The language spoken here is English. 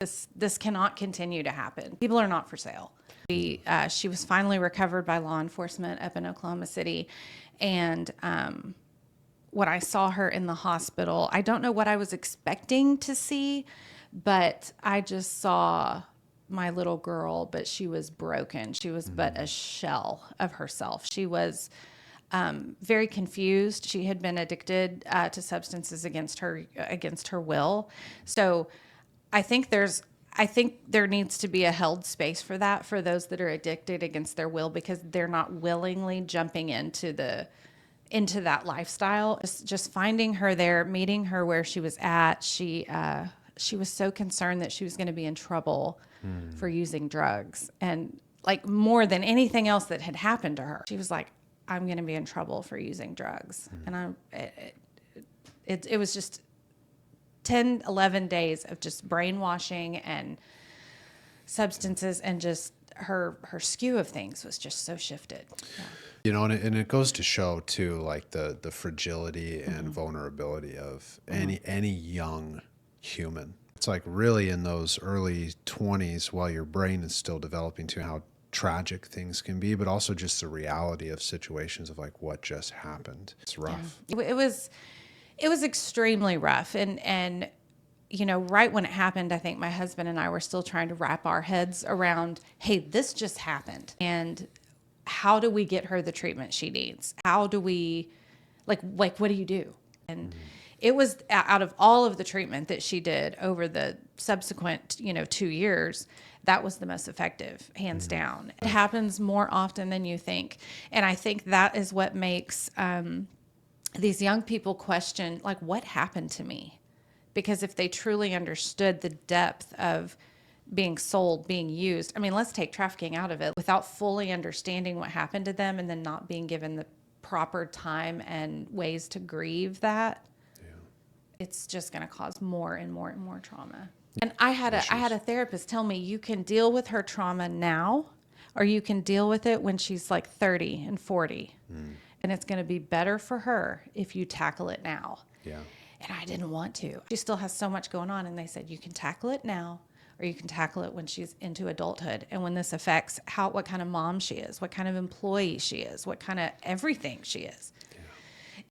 This cannot continue to happen. People are not for sale. She was finally recovered by law enforcement up in Oklahoma City. And when I saw her in the hospital, I don't know what I was expecting to see, but I just saw my little girl, but she was broken. She was but a shell of herself. She was very confused. She had been addicted to substances against her will. So I think there needs to be a held space for that, for those that are addicted against their will, because they're not willingly jumping into that lifestyle. Just finding her there, meeting her where she was at. She was so concerned that she was going to be in trouble for using drugs, and like more than anything else that had happened to her, she was like, I'm going to be in trouble for using drugs. And it was just 10, 11 days of just brainwashing and substances, and just her skew of things was just so shifted. Yeah. You know, and it goes to show too, like the fragility and vulnerability of any young human. It's like really in those early 20s, while your brain is still developing, to how tragic things can be, but also just the reality of situations of like what just happened. It's rough. Yeah. It was extremely rough. And you know, right when it happened, I think my husband and I were still trying to wrap our heads around, hey, this just happened. And how do we get her the treatment she needs? How do we, like what do you do? And it was, out of all of the treatment that she did over the subsequent, 2 years, that was the most effective, hands down. It happens more often than you think. And I think that is what makes these young people question, like, what happened to me? Because if they truly understood the depth of being sold, being used, I mean, let's take trafficking out of it, without fully understanding what happened to them and then not being given the proper time and ways to grieve that, it's just going to cause more and more and more trauma. And I had a therapist tell me, you can deal with her trauma now, or you can deal with it when she's like 30 and 40. And it's going to be better for her if you tackle it now. Yeah. And I didn't want to. She still has so much going on. And they said, you can tackle it now, or you can tackle it when she's into adulthood. And when this affects what kind of mom she is, what kind of employee she is, what kind of everything she is.